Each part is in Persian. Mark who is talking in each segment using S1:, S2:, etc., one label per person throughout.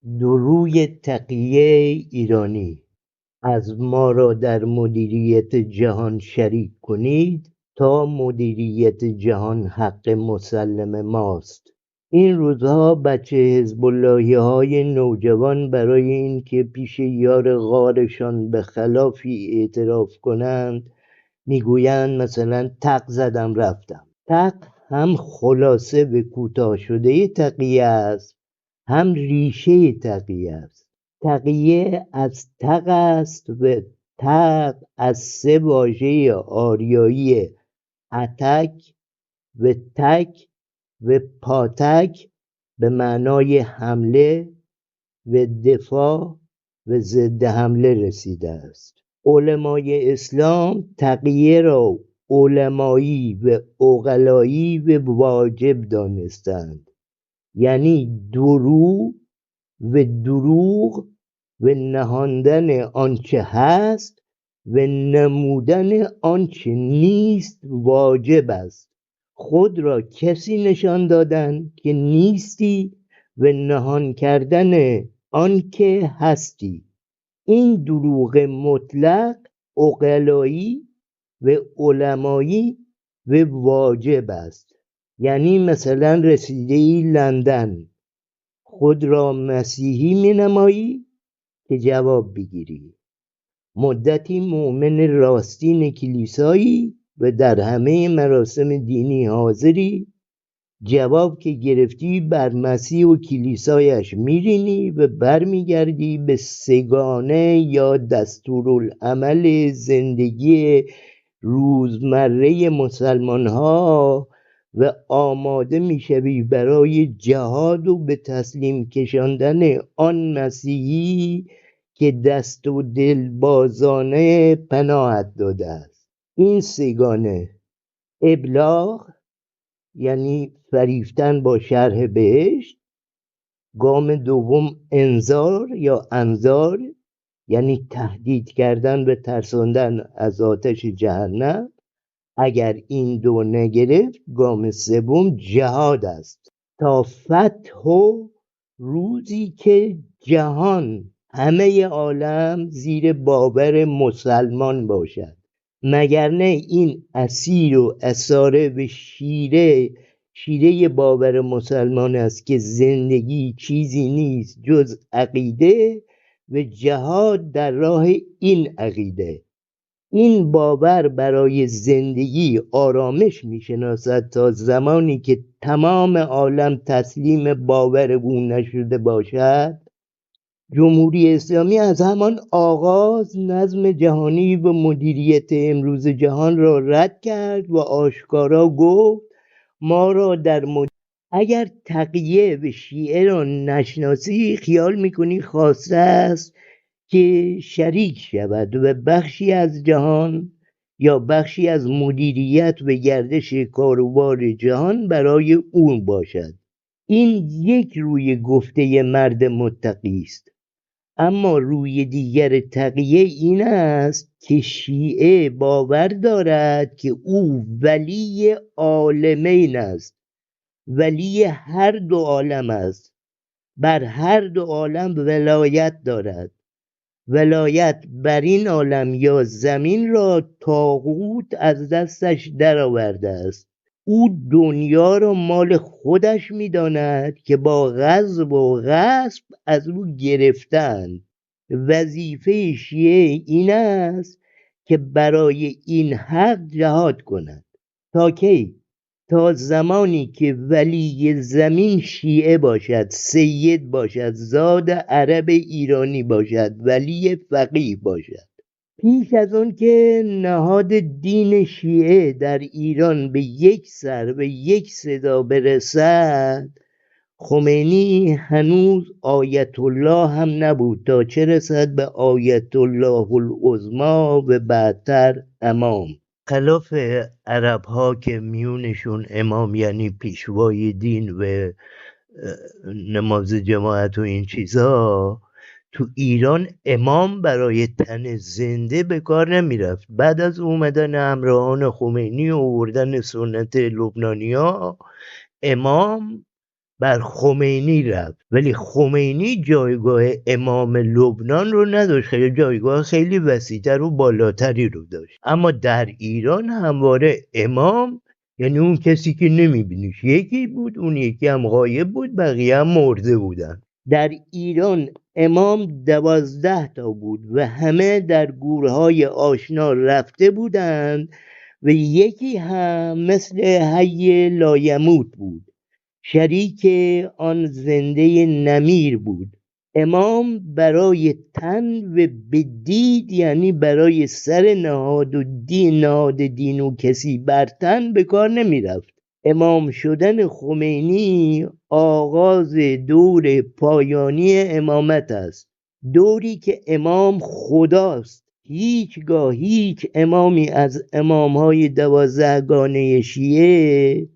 S1: دروی تقیه ایرانی: از ما را در مدیریت جهان شریک کنید تا مدیریت جهان حق مسلم ماست. این روزها بچه حزب‌اللهی های نوجوان برای اینکه پیش یار غارشان به خلافی اعتراف کنند میگویند مثلا تق زدم رفتم. تق هم خلاصه به کوتاه شده تقیه است، هم ریشه تقیه است. تقیه از تق است و تق از سه واژه آریایی اتک و تک و پاتک به معنای حمله و دفاع و ضد حمله رسیده است. علمای اسلام تقیه را علمایی و عقلایی و واجب دانستند، یعنی دروغ و نهاندن آنچه هست و نمودن آنچه نیست واجب است. خود را کسی نشان دادن که نیستی و نهان کردن آنکه هستی. این دروغ مطلق عقلایی و علمایی و واجب است. یعنی مثلا رسیده‌ای لندن، خود را مسیحی می نمایی که جواب بگیری. مدتی مؤمن راستین کلیسایی و در همه مراسم دینی حاضری، جواب که گرفتی بر مسیح و کلیسایش میرینی و برمیگردی به سگانه یا دستورالعمل زندگی روزمره مسلمان ها و آماده میشوی برای جهاد و به تسلیم کشاندن آن مسیحی که دست و دل بازانه پناهت داده است. این سگانه: ابلاغ یعنی فریفتن با شرح بهشت، گام دوم انذار یا انذار یعنی تهدید کردن و ترساندن از آتش جهنم، اگر این دو نگرفت گام سوم جهاد است، تا فتح و روزی که جهان همه عالم زیر باور مسلمان باشد. مگر نه این اسیر و اساره و شیره باور مسلمان است که زندگی چیزی نیست جز عقیده و جهاد در راه این عقیده. این باور برای زندگی آرامش میشناسد تا زمانی که تمام عالم تسلیم باور او نشده باشد. جمهوری اسلامی از همان آغاز نظم جهانی و مدیریت امروز جهان را رد کرد و آشکارا گفت ما را در اگر تقیه و شیعه را نشناسی خیال میکنی خواسته است که شریک شود و بخشی از جهان یا بخشی از مدیریت و گردش کاروبار جهان برای او باشد. این یک روی گفته مرد متقی است. اما روی دیگر تقیه این است که شیعه باور دارد که او ولی عالمین است، ولی هر دو عالم است، بر هر دو عالم ولایت دارد. ولایت بر این عالم یا زمین را طاغوت از دستش درآورده است. او دنیا را مال خودش می‌داند که با غصب و غصب از او گرفتند. وظیفه شیعه این است که برای این حق جهاد کند. تا کی؟ تا زمانی که ولی زمین شیعه باشد، سید باشد، زاد عرب ایرانی باشد، ولی فقیه باشد. پیش از اون که نهاد دین شیعه در ایران به یک سر و یک صدا برسد، خمینی هنوز آیت الله هم نبود تا چه رسد به آیت الله العظمی و بعدتر امام. خلاف عرب ها که میونشون امام یعنی پیشوای دین و نماز جماعت و این چیزا، تو ایران امام برای تن زنده به کار نمیرفت. بعد از اومدن همراهان خمینی و آوردن سنت لبنانیا، امام بر خمینی رفت، ولی خمینی جایگاه امام لبنان رو نداشت، خیلی جایگاه خیلی وسیع‌تر و بالاتری رو داشت. اما در ایران همواره امام یعنی اون کسی که نمیبینیش یکی بود، اون یکی هم غایب بود، بقیه هم مرده بودن. در ایران امام 12 تا بود و همه در گورهای آشنا رفته بودند و یکی هم مثل حی لایموت بود، شریک آن زنده نمیر بود. امام برای تن و بدید یعنی برای سر نهاد دین و کسی بر تن به کار نمی رفت. امام شدن خمینی آغاز دور پایانی امامت است، دوری که امام خداست. هیچگاه هیچ امامی از امامهای 12 گانه شیعه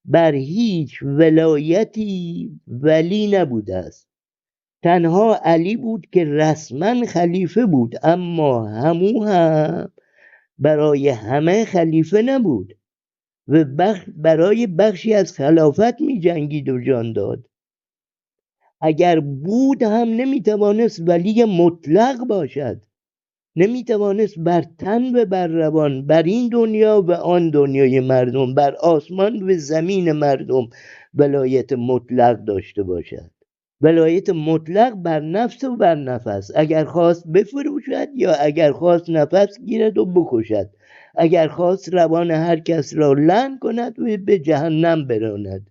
S1: بر هیچ ولایتی ولی نبوده است. تنها علی بود که رسما خلیفه بود، اما همو هم برای همه خلیفه نبود و برای بخشی از خلافت می جنگید و جان داد. اگر بود هم نمیتوانست ولی مطلق باشد، نمیتوانست بر تن و بر روان، بر این دنیا و آن دنیای مردم، بر آسمان و زمین مردم ولایت مطلق داشته باشد. ولایت مطلق بر نفس و بر نفس، اگر خواست بفروشد یا اگر خواست نفس گیرد و بکشد، اگر خواست روان هر کس را لعن کند و به جهنم براند.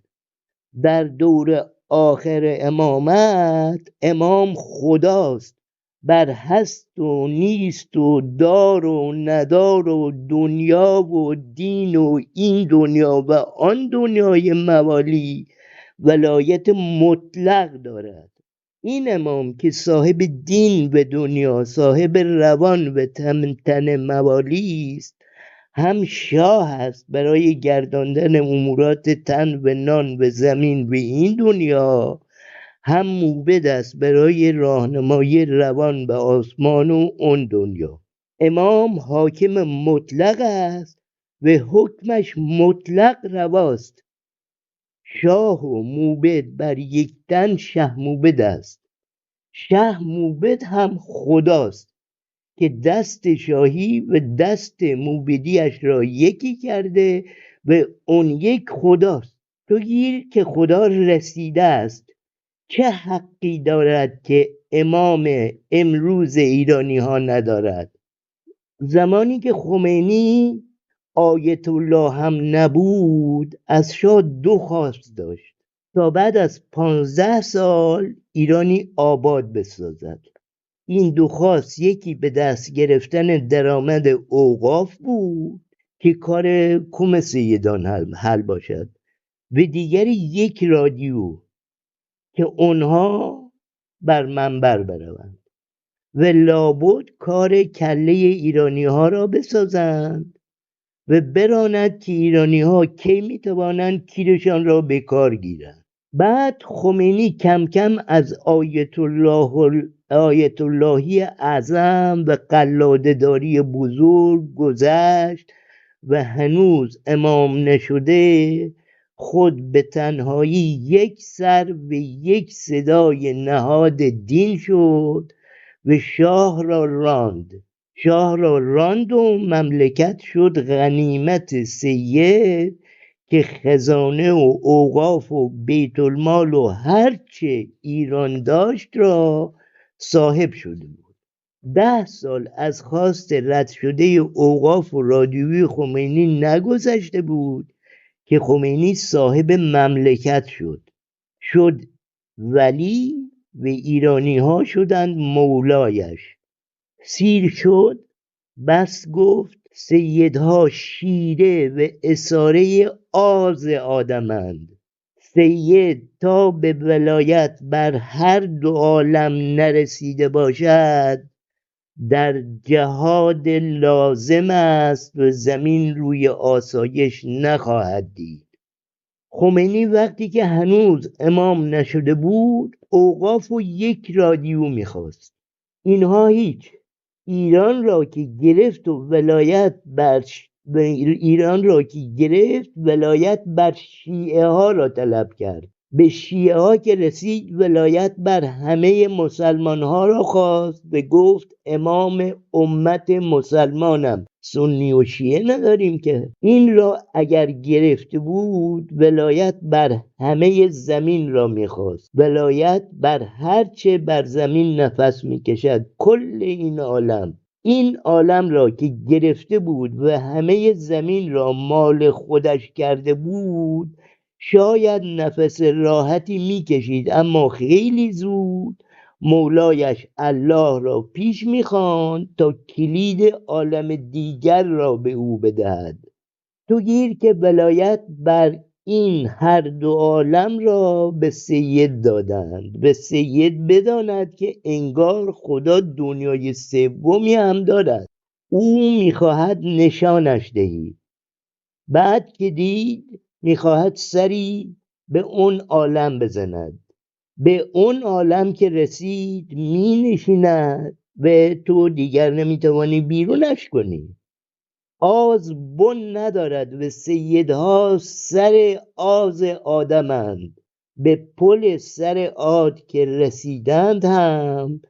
S1: در دور آخر امامت امام خداست، بر هست و نیست و دار و ندار و دنیا و دین و این دنیا و آن دنیای موالی ولایت مطلق دارد. این امام که صاحب دین و دنیا، صاحب روان و تن موالی است، هم شاه است برای گرداندن امورات تن و نان و زمین و این دنیا، هم موبد است برای راهنمایی روان به آسمان و اون دنیا. امام حاکم مطلق است و حکمش مطلق رواست. شاه و موبد بر یک تن شه موبد است، شه موبد هم خداست که دست شاهی و دست موبدیش را یکی کرده و اون یک خداست. تو گیر که خدا رسیده است، چه حقی دارد که امام امروز ایرانی ها ندارد؟ زمانی که خمینی آیت الله هم نبود، از شاه 2 خواست داشت تا بعد از 15 سال ایرانی آباد بسازد. این 2 خواست، یکی به دست گرفتن درآمد اوقاف بود که کار کم سیدان حل باشد و دیگری یک رادیو که اونها بر منبر بروند و لابد کار کله ایرانی ها را بسازند و براند که ایرانی ها کی میتوانند کیرشان را به کار گیرند. بعد خمینی کم کم از آیت اللهی اعظم و قلاده داری بزرگ گذشت و هنوز امام نشده خود به تنهایی یک سر و یک صدای نهاد دین شد و شاه را راند و مملکت شد غنیمت سید که خزانه و اوقاف و بیت المال و هرچه ایران داشت را صاحب شده بود. 10 سال از خواست رد شده اوقاف و رادیوی خمینی نگذشته بود که خمینی صاحب مملکت شد ولی و ایرانی ها شدند مولایش. سیر شد بس گفت سیدها شیره و اساره آز آدمند. سید تا به ولایت بر هر 2 عالم نرسیده باشد در جهاد لازم است و زمین روی آسایش نخواهد دید. خمینی وقتی که هنوز امام نشده بود اوقاف و یک رادیو میخواست. اینها هیچ. ایران را که گرفت ولایت بر شیعه ها را طلب کرد. به شیعه ها که رسید ولایت بر همه مسلمان ها را خواست و گفت امام امت مسلمانم، سنی و شیعه نداریم که. این را اگر گرفته بود ولایت بر همه زمین را میخواست، ولایت بر هر چه بر زمین نفس میکشد، کل این عالم را که گرفته بود و همه زمین را مال خودش کرده بود، شاید نفس راحتی میکشید، اما خیلی زود مولایش الله را پیش میخواند تا کلید عالم دیگر را به او بدهد. تو گیر که ولایت بر این هر دو عالم را به سید دادند. به سید بداند که انگار خدا دنیای سومی هم دارد. او میخواهد نشانش دهی. بعد که دید میخواهد سری به اون عالم بزند. به اون عالم که رسید می نشیند و تو دیگر نمیتوانی بیرونش کنی. آز بن ندارد و سیدها سر آز آدمند. به پل سر عاد که رسیدند هم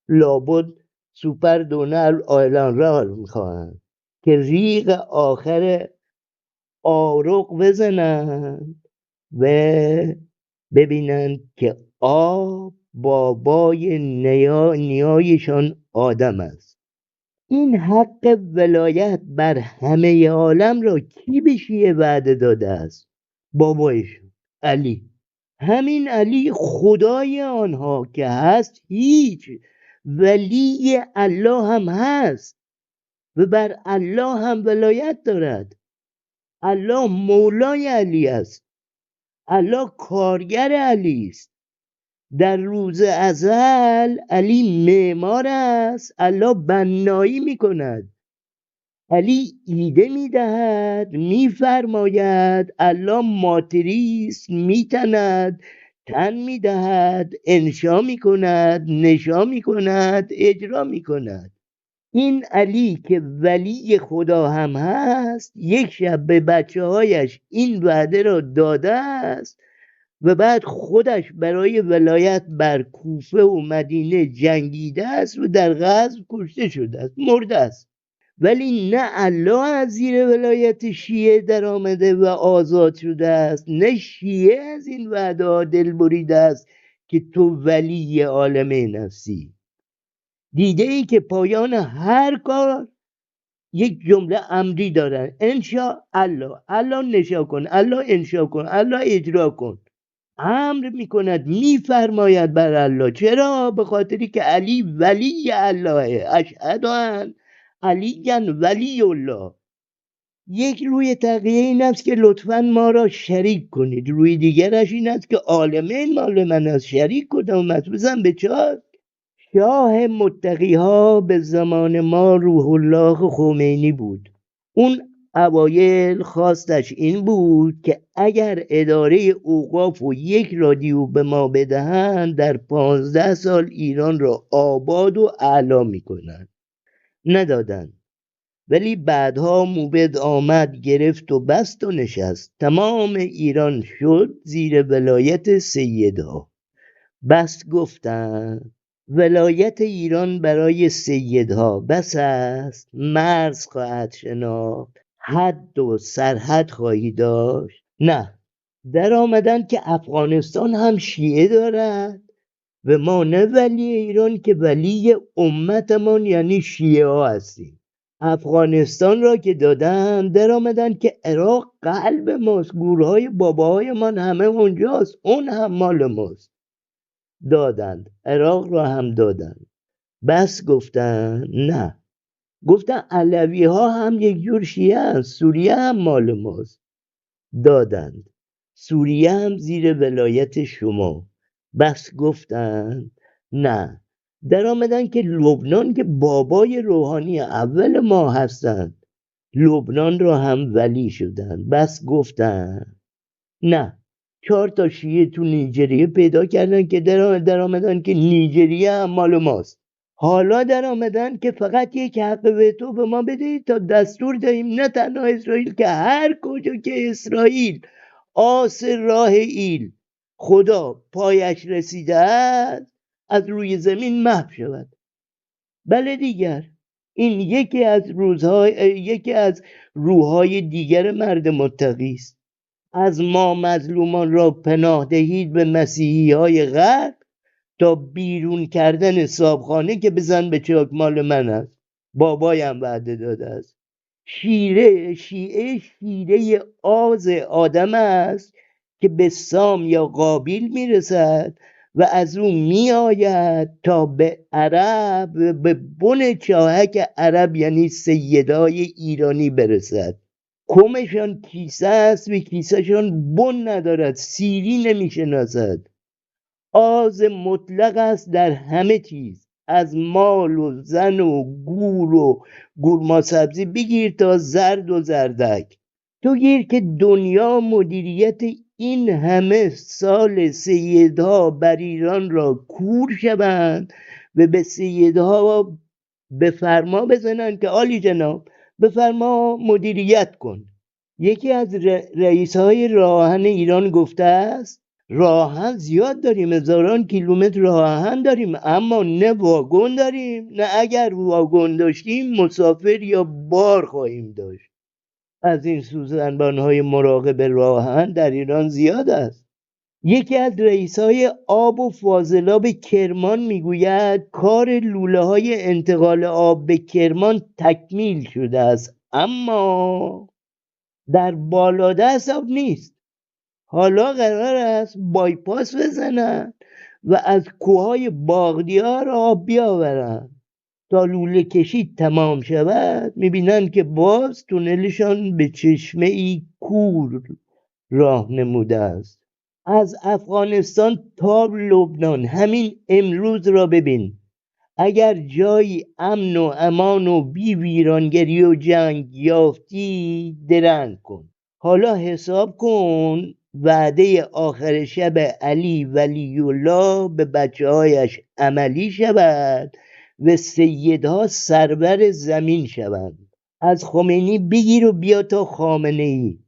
S1: لابد سوپر دونر آیلان را میخواهند که ریق آخر آرق بزنند و ببینند که آب بابای نیایشان آدم است. این حق ولایت بر همه عالم را کی به شیعه وعده داده است؟ بابایشون علی. همین علی خدای آنها که هست هیچ، ولی الله هم هست و بر الله هم ولایت دارد. الله مولای علی است. الله کارگر علی است. در روز ازل علی معمار است، الله بنایی می کند. علی ایده می دهد، می فرماید. الله ماتریست، می تند، تن می دهد، انشا می کند، نشا می کند، اجرا می کند. این علی که ولی خدا هم هست یک شب به بچه هایش این وعده را داده است و بعد خودش برای ولایت بر کوفه و مدینه جنگیده است و در غزو کشته شده است، مرده است. ولی نه الله از زیر ولایت شیعه در آمده و آزاد شده است، نه شیعه از این وعده ها دل بریده است که تو ولی عالم نفسی. دیده ای که پایان هر کار یک جمله امری دارن، انشا الله، الله نشا کن، الله انشا کن، الله اجرا کن. امر میکند، میفرماید بر الله. چرا؟ به خاطری که علی ولی الله. اشهد ان علی ولی الله. یک روی تقیه این است که لطفا ما را شریک کنید، روی دیگرش این است که عالمین مال من است، شریک کدام است؟ بزن به چاک. شاه متقی ها به زمان ما روح الله خمینی بود. اون اوایل خواستش این بود که اگر اداره اوقاف و یک رادیو به ما بدهند در 15 سال ایران را آباد و اعلا میکنند. ندادند. ولی بعدها موبد آمد، گرفت و بست و نشست. تمام ایران شد زیر ولایت سیدها. بس گفتند ولایت ایران برای سیدها بس است، مرز خواهد شناخت، حد و سرحد خواهی داشت. نه، در آمدن که افغانستان هم شیعه دارد و ما نه ولی ایران که ولی امتمان یعنی شیعه ها هستیم. افغانستان را که دادن در آمدن که عراق قلب ماست، گورهای باباهای من همه اونجاست، اون هم مال ماست. دادند، عراق را هم دادند. بس گفتن نه، گفتن علوی ها هم یک جور شیعه هست، سوریه هم مال ماست. دادند، سوریه هم زیر ولایت شما. بس گفتن نه، در آمدن که لبنان که بابای روحانی اول ما هستند، لبنان را هم ولی شدند. بس گفتن نه، 4 تا شیعه تو نیجریه پیدا کردن که در آمدن که نیجریه هم مال ماست. حالا در آمدن که فقط یک حق وتو به ما بدهید تا دستور دهیم نه تنها اسرائیل که هر کجا که اسرائیل آس راه ایل خدا پایش رسیده است از روی زمین محو شود. بله دیگر، این یکی از روحهای دیگر مرد متقی است. از ما مظلومان را پناه دهید به مسیحی های غرب تا بیرون کردن صابخانه که بزن به چاک مال من است، بابایم وعده داده است. شیعه شیره آز آدم است که به سام یا قابیل میرسد و از او میآید تا به عرب، به بن چاهک عرب یعنی سیدای ایرانی برسد. کمشان کیسه است و کیسهشان بن ندارد، سیری نمیشناسد. آز مطلق است در همه چیز، از مال و زن و گور و گورما سبزی بگیر تا زرد و زردک. تو گیر که دنیا مدیریت این همه سال سیدها بر ایران را کور شوند و به سیدها به فرما بزنند که عالی جناب به فرما مدیریت کن. یکی از رئیس های راهن ایران گفته است راهن زیاد داریم، هزاران کیلومتر راهن داریم، اما نه واگن داریم، نه اگر واگن داشتیم مسافر یا بار خواهیم داشت. از این سوزنبان های مراقب راهن در ایران زیاد است. یکی از رئیسای آب و فاضلاب کرمان میگوید کار لوله های انتقال آب به کرمان تکمیل شده است، اما در بالادست آب نیست. حالا قرار است بایپاس بزنن و از کوههای باغدیار آب بیاورن. تا لوله کشی تمام شود میبینن که باز تونلشان به چشمه ای کور راه نموده است. از افغانستان تا لبنان همین امروز را ببین. اگر جایی امن و امان و بی ویرانگری و جنگ یافتی درنگ کن. حالا حساب کن وعده آخر شب علی ولی الله به بچه هایش عملی شود و سیدها سرور زمین شوند. از خمینی بگیر و بیا تا خامنه ای.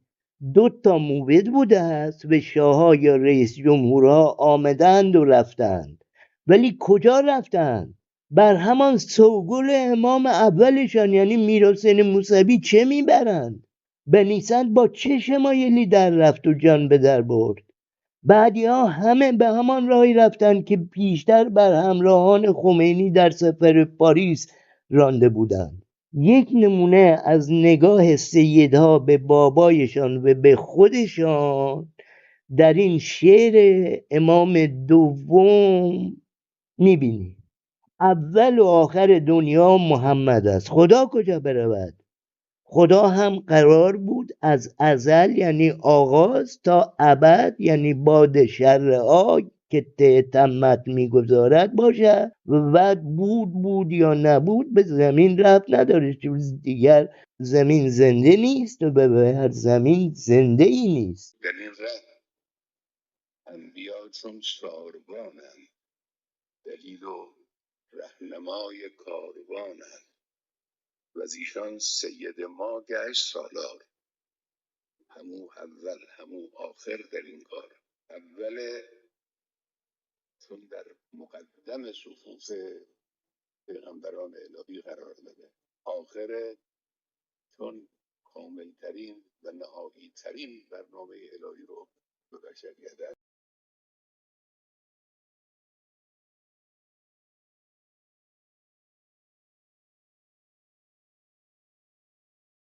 S1: 2 موبد بوده است و شاهها یا رئیس جمهورها آمدند و رفتند، ولی کجا رفتند؟ بر همان سوگل امام اولشان یعنی میرحسین موسوی چه میبرند؟ بنیسند با چه شمایلی در رفت و جان به در برد؟ بعدی ها همه به همان راهی رفتند که پیشتر بر همراهان خمینی در سفر پاریس رانده بودند. یک نمونه از نگاه سیدها به بابایشان و به خودشان در این شعر امام دوم میبینی. اول و آخر دنیا محمد است، خدا کجا برود؟ خدا هم قرار بود از ازل یعنی آغاز تا ابد یعنی باد شرها که تمت میگذارد باشد و بعد بود یا نبود به زمین ربط نداره، چیز دیگر زمین زنده نیست و به هر زمین زنده ای نیست. در این ره انبیا چون ساربانند، دلیل و رهنمای کاروانند، و از ایشان سید ما گشت سالار، همو اول همو آخر در این کار. اول چون در مقدم صفوف پیغمبران الهی قرار داده، آخر چون کاملترین و نهایی ترین برنامه الهی رو به بشریت